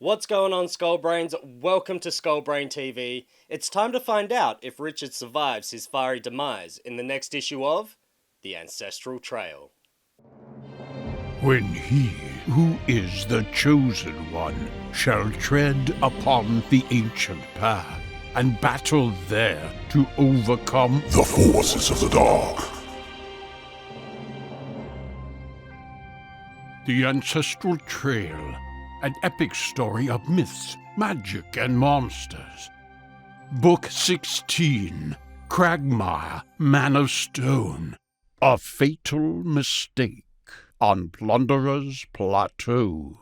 What's going on, Skullbrains? Welcome to Skullbrain TV. It's time to find out if Richard survives his fiery demise in the next issue of The Ancestral Trail. When he, who is the Chosen One, shall tread upon the ancient path, and battle there to overcome the forces of the dark. The Ancestral Trail, an epic story of myths, magic, and monsters. Book 16, Cragmar, Man of Stone, A Fatal Mistake on Plunderer's Plateau.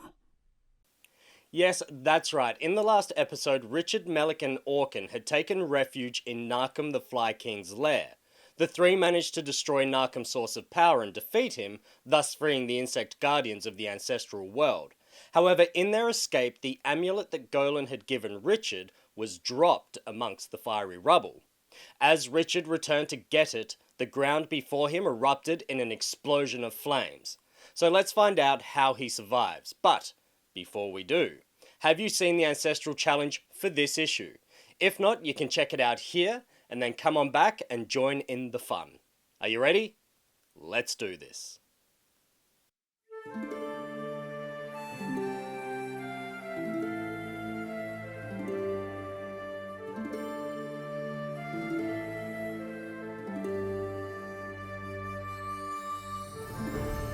Yes, that's right. In the last episode, Richard, Melek, and Orkin had taken refuge in Narcum the Fly King's lair. The three managed to destroy Narcum's source of power and defeat him, thus freeing the insect guardians of the ancestral world. However, in their escape, the amulet that Golan had given Richard was dropped amongst the fiery rubble. As Richard returned to get it, the ground before him erupted in an explosion of flames. So let's find out how he survives. But before we do, have you seen the Ancestral Challenge for this issue? If not, you can check it out here, and then come on back and join in the fun. Are you ready? Let's do this.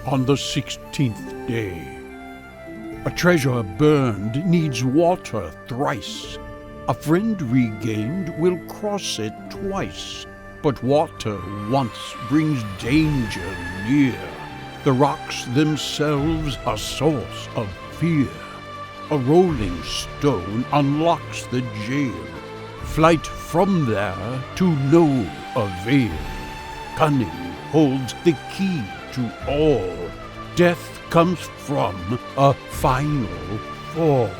On the 16th day, a treasure burned needs water thrice. A friend regained will cross it twice. But water once brings danger near. The rocks themselves a source of fear. A rolling stone unlocks the jail. Flight from there to no avail. Cunning holds the key to all. Death comes from a final fall.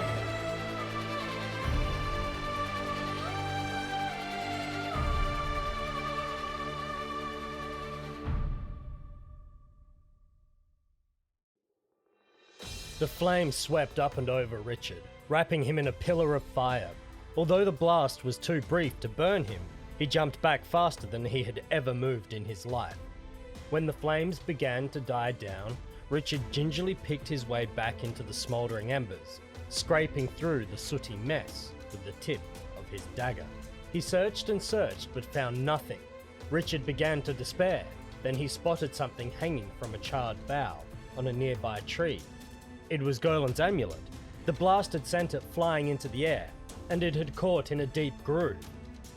The flames swept up and over Richard, wrapping him in a pillar of fire. Although the blast was too brief to burn him, he jumped back faster than he had ever moved in his life. When the flames began to die down, Richard gingerly picked his way back into the smouldering embers, scraping through the sooty mess with the tip of his dagger. He searched and searched but found nothing. Richard began to despair. Then he spotted something hanging from a charred bough on a nearby tree. It was Golan's amulet. The blast had sent it flying into the air, and it had caught in a deep groove.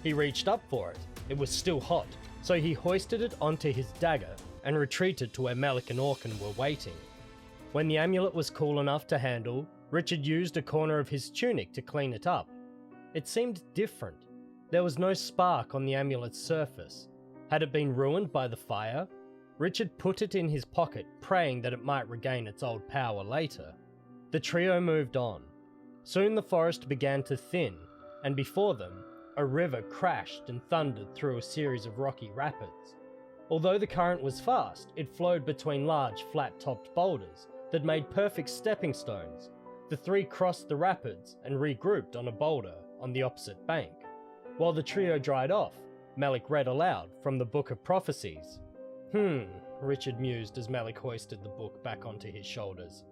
He reached up for it. It was still hot, so he hoisted it onto his dagger and retreated to where Melek and Orkin were waiting. When the amulet was cool enough to handle, Richard used a corner of his tunic to clean it up. It seemed different. There was no spark on the amulet's surface. Had it been ruined by the fire? Richard put it in his pocket, praying that it might regain its old power later. The trio moved on. Soon the forest began to thin, and before them, a river crashed and thundered through a series of rocky rapids. Although the current was fast, it flowed between large, flat-topped boulders that made perfect stepping stones. The three crossed the rapids and regrouped on a boulder on the opposite bank. While the trio dried off, Melek read aloud from the Book of Prophecies. Richard mused as Melek hoisted the book back onto his shoulders.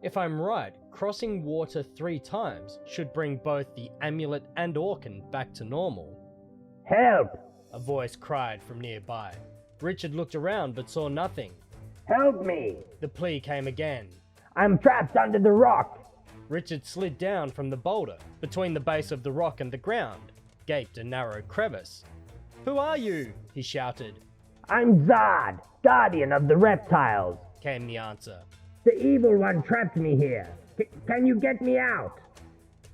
If I'm right, crossing water 3 times should bring both the amulet and Orkin back to normal. Help! A voice cried from nearby. Richard looked around but saw nothing. Help me! The plea came again. I'm trapped under the rock! Richard slid down from the boulder. Between the base of the rock and the ground gaped a narrow crevice. "Who are you?" he shouted. I'm Zard, guardian of the reptiles, came the answer. The evil one trapped me here. Can you get me out?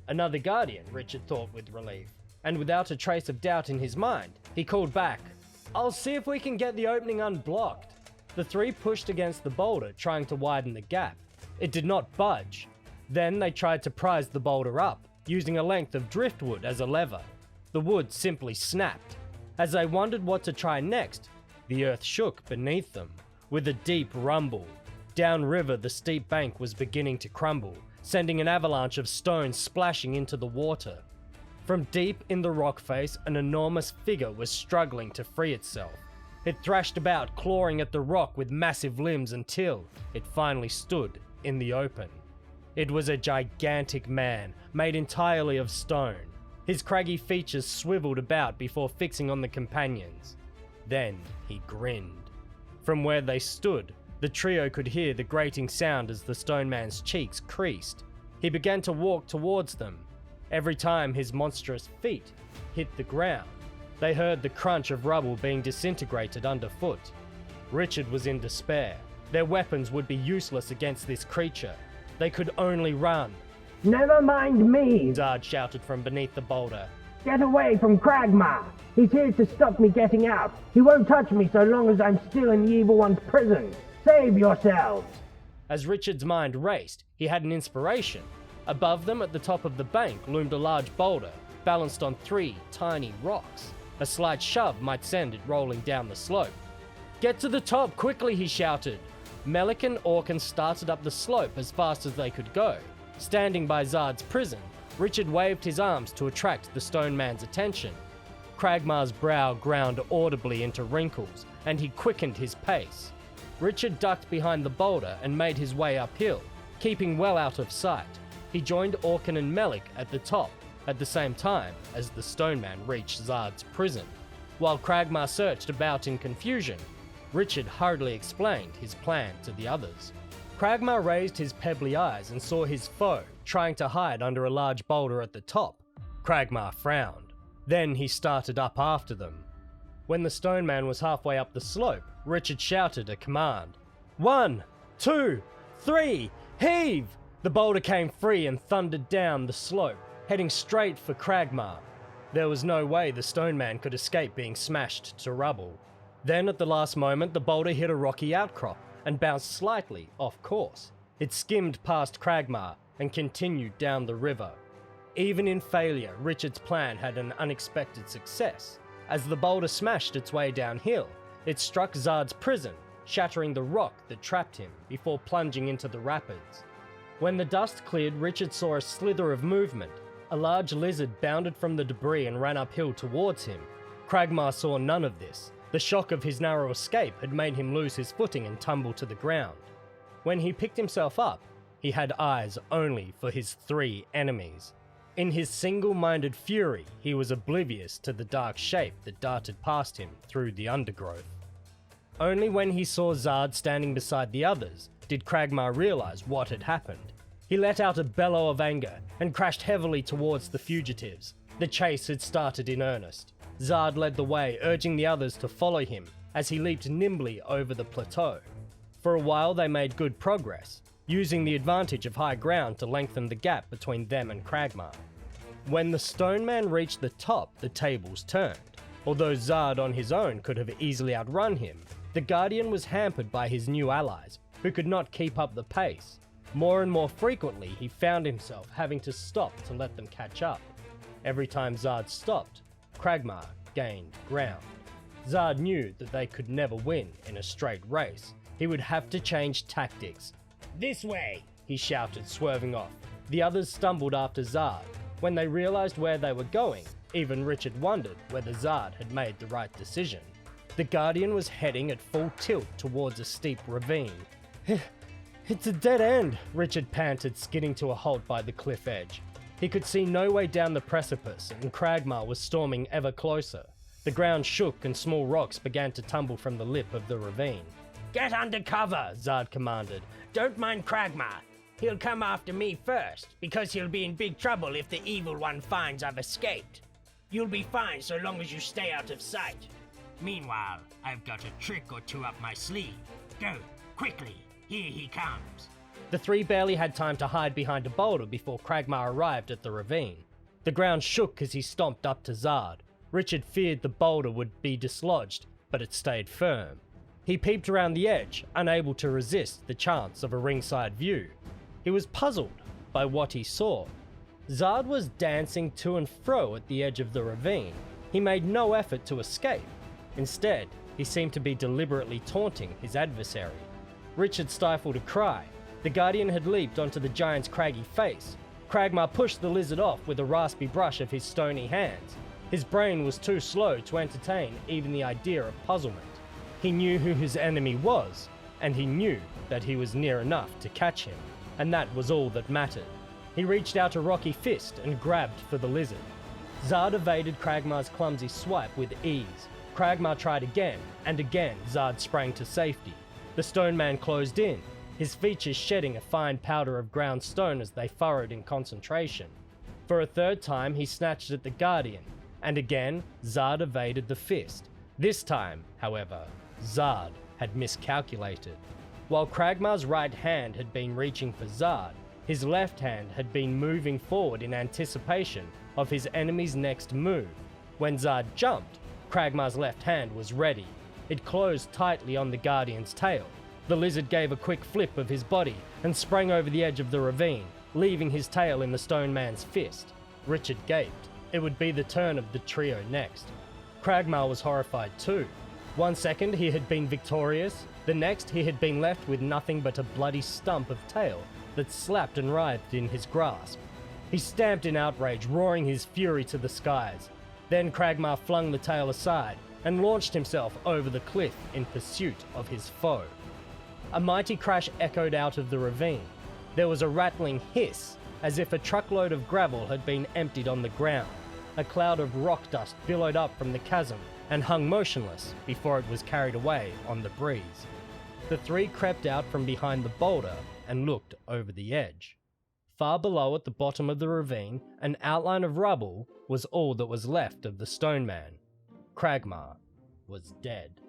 Another guardian, Richard thought with relief. And without a trace of doubt in his mind, he called back, "I'll see if we can get the opening unblocked." The three pushed against the boulder, trying to widen the gap. It did not budge. Then they tried to prise the boulder up, using a length of driftwood as a lever. The wood simply snapped. As they wondered what to try next, the earth shook beneath them. With a deep rumble, downriver the steep bank was beginning to crumble, sending an avalanche of stones splashing into the water. From deep in the rock face, an enormous figure was struggling to free itself. It thrashed about, clawing at the rock with massive limbs until it finally stood in the open. It was a gigantic man, made entirely of stone. His craggy features swiveled about before fixing on the companions. Then he grinned. From where they stood, the trio could hear the grating sound as the stone man's cheeks creased. He began to walk towards them. Every time his monstrous feet hit the ground, they heard the crunch of rubble being disintegrated underfoot. Richard was in despair. Their weapons would be useless against this creature. They could only run. Never mind me! Zard shouted from beneath the boulder. Get away from Cragmar! He's here to stop me getting out. He won't touch me so long as I'm still in the Evil One's prison. Save yourselves! As Richard's mind raced, he had an inspiration. Above them at the top of the bank loomed a large boulder, balanced on 3 tiny rocks. A slight shove might send it rolling down the slope. Get to the top quickly, he shouted. Melik and Orkan started up the slope as fast as they could go. Standing by Zard's prison, Richard waved his arms to attract the stone man's attention. Cragmar's brow ground audibly into wrinkles, and he quickened his pace. Richard ducked behind the boulder and made his way uphill, keeping well out of sight. He joined Orkan and Melik at the top, at the same time as the stone man reached Zard's prison. While Cragmar searched about in confusion, Richard hurriedly explained his plan to the others. Cragmar raised his pebbly eyes and saw his foe trying to hide under a large boulder at the top. Cragmar frowned. Then he started up after them. When the stone man was halfway up the slope, Richard shouted a command. 1, 2, 3, heave! The boulder came free and thundered down the slope, heading straight for Cragmar. There was no way the stone man could escape being smashed to rubble. Then at the last moment, the boulder hit a rocky outcrop and bounced slightly off course. It skimmed past Cragmar and continued down the river. Even in failure, Richard's plan had an unexpected success. As the boulder smashed its way downhill, it struck Zard's prison, shattering the rock that trapped him before plunging into the rapids. When the dust cleared, Richard saw a slither of movement. A large lizard bounded from the debris and ran uphill towards him. Cragmar saw none of this. The shock of his narrow escape had made him lose his footing and tumble to the ground. When he picked himself up, he had eyes only for his 3 enemies. In his single-minded fury, he was oblivious to the dark shape that darted past him through the undergrowth. Only when he saw Zard standing beside the others did Cragmar realize what had happened. He let out a bellow of anger and crashed heavily towards the fugitives. The chase had started in earnest. Zard led the way, urging the others to follow him as he leaped nimbly over the plateau. For a while they made good progress, using the advantage of high ground to lengthen the gap between them and Cragmar. When the stone man reached the top, the tables turned. Although Zard on his own could have easily outrun him, the Guardian was hampered by his new allies, who could not keep up the pace. More and more frequently, he found himself having to stop to let them catch up. Every time Zard stopped, Cragmar gained ground. Zard knew that they could never win in a straight race. He would have to change tactics. This way! He shouted, swerving off. The others stumbled after Zard. When they realized where they were going, even Richard wondered whether Zard had made the right decision. The Guardian was heading at full tilt towards a steep ravine. It's a dead end, Richard panted, skidding to a halt by the cliff edge. He could see no way down the precipice, and Cragmar was storming ever closer. The ground shook and small rocks began to tumble from the lip of the ravine. Get under cover, Zard commanded. Don't mind Cragmar. He'll come after me first, because he'll be in big trouble if the Evil One finds I've escaped. You'll be fine so long as you stay out of sight. Meanwhile, I've got a trick or 2 up my sleeve. Go, quickly, here he comes. The 3 barely had time to hide behind a boulder before Cragmar arrived at the ravine. The ground shook as he stomped up to Zard. Richard feared the boulder would be dislodged, but it stayed firm. He peeped around the edge, unable to resist the chance of a ringside view. He was puzzled by what he saw. Zard was dancing to and fro at the edge of the ravine. He made no effort to escape. Instead, he seemed to be deliberately taunting his adversary. Richard stifled a cry. The Guardian had leaped onto the giant's craggy face. Cragmar pushed the lizard off with a raspy brush of his stony hands. His brain was too slow to entertain even the idea of puzzlement. He knew who his enemy was, and he knew that he was near enough to catch him, and that was all that mattered. He reached out a rocky fist and grabbed for the lizard. Zard evaded Cragmar's clumsy swipe with ease. Cragmar tried again, and again Zard sprang to safety. The stone man closed in, his features shedding a fine powder of ground stone as they furrowed in concentration. For a third time he snatched at the Guardian, and again Zard evaded the fist. This time, however, Zard had miscalculated. While Cragmar's right hand had been reaching for Zard, his left hand had been moving forward in anticipation of his enemy's next move. When Zard jumped, Cragmar's left hand was ready. It closed tightly on the Guardian's tail. The lizard gave a quick flip of his body and sprang over the edge of the ravine, leaving his tail in the stone man's fist. Richard gaped. It would be the turn of the trio next. Cragmar was horrified too. 1 second he had been victorious, the next he had been left with nothing but a bloody stump of tail that slapped and writhed in his grasp. He stamped in outrage, roaring his fury to the skies. Then Cragmar flung the tail aside and launched himself over the cliff in pursuit of his foe. A mighty crash echoed out of the ravine. There was a rattling hiss, as if a truckload of gravel had been emptied on the ground. A cloud of rock dust billowed up from the chasm and hung motionless before it was carried away on the breeze. The three crept out from behind the boulder and looked over the edge. Far below at the bottom of the ravine, an outline of rubble was all that was left of the stone man. Cragmar was dead.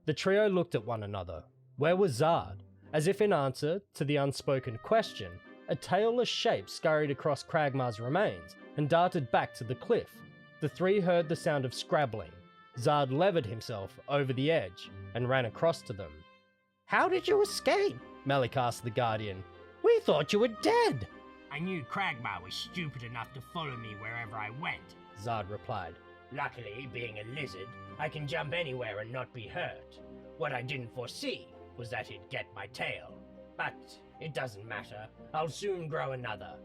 The trio looked at one another. Where was Zard? As if in answer to the unspoken question, a tailless shape scurried across Cragmar's remains and darted back to the cliff. The three heard the sound of scrabbling. Zard levered himself over the edge and ran across to them. How did you escape? Malik asked the Guardian. We thought you were dead. I knew Cragmar was stupid enough to follow me wherever I went, Zard replied. Luckily, being a lizard, I can jump anywhere and not be hurt. What I didn't foresee was that he'd get my tail. But it doesn't matter. I'll soon grow another.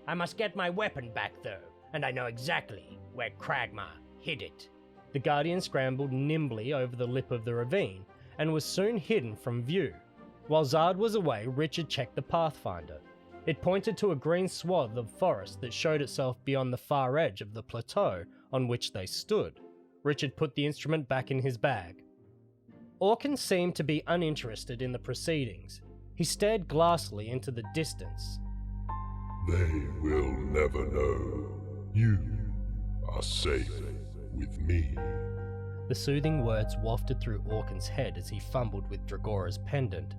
I must get my weapon back though, and I know exactly where Cragmar hid it. The Guardian scrambled nimbly over the lip of the ravine and was soon hidden from view. While Zard was away, Richard checked the Pathfinder. It pointed to a green swath of forest that showed itself beyond the far edge of the plateau on which they stood. Richard put the instrument back in his bag. Orkin seemed to be uninterested in the proceedings. He stared glassily into the distance. They will never know. You are safe with me. The soothing words wafted through Orkin's head as he fumbled with Dragora's pendant.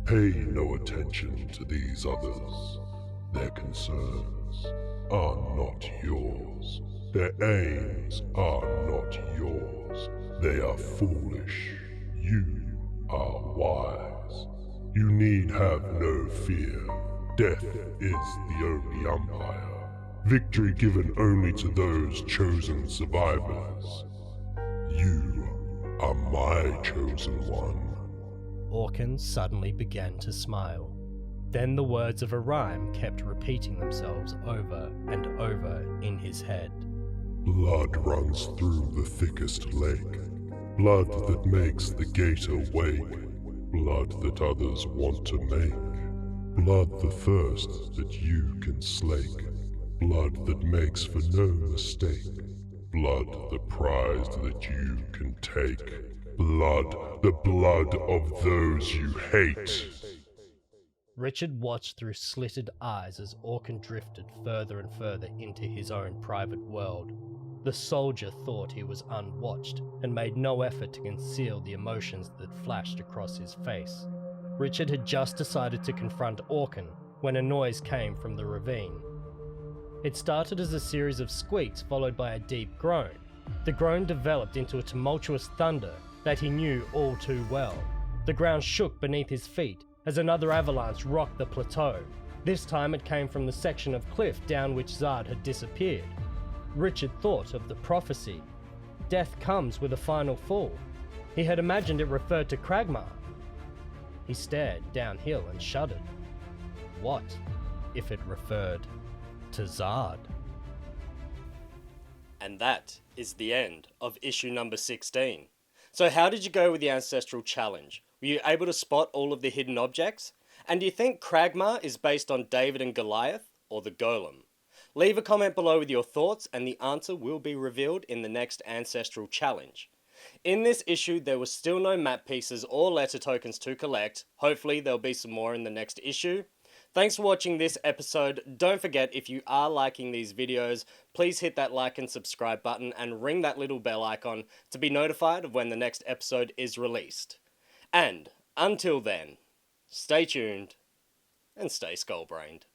Pay no attention to these others. Their concerns are not yours. Their aims are not yours. They are foolish. You are wise. You need have no fear. Death is the only umpire. Victory given only to those chosen survivors. You are my chosen one. Orkin suddenly began to smile. Then the words of a rhyme kept repeating themselves over and over in his head. Blood runs through the thickest lake. Blood that makes the gate awake. Blood that others want to make. Blood the thirst that you can slake. Blood that makes for no mistake. Blood the prize that you can take. Blood, the blood of those you hate. Richard watched through slitted eyes as Orkin drifted further and further into his own private world. The soldier thought he was unwatched and made no effort to conceal the emotions that flashed across his face. Richard had just decided to confront Orkin when a noise came from the ravine. It started as a series of squeaks followed by a deep groan. The groan developed into a tumultuous thunder that he knew all too well. The ground shook beneath his feet as another avalanche rocked the plateau. This time it came from the section of cliff down which Zard had disappeared. Richard thought of the prophecy. Death comes with a final fall. He had imagined it referred to Cragmar. He stared downhill and shuddered. what if it referred to Zard? And that is the end of issue number 16. So how did you go with the Ancestral Challenge? Were you able to spot all of the hidden objects? And do you think Cragmar is based on David and Goliath, or the Golem? Leave a comment below with your thoughts, and the answer will be revealed in the next Ancestral Challenge. In this issue, there were still no map pieces or letter tokens to collect. Hopefully there'll be some more in the next issue. Thanks for watching this episode. Don't forget, if you are liking these videos, please hit that like and subscribe button and ring that little bell icon to be notified of when the next episode is released. And until then, stay tuned and stay skull-brained.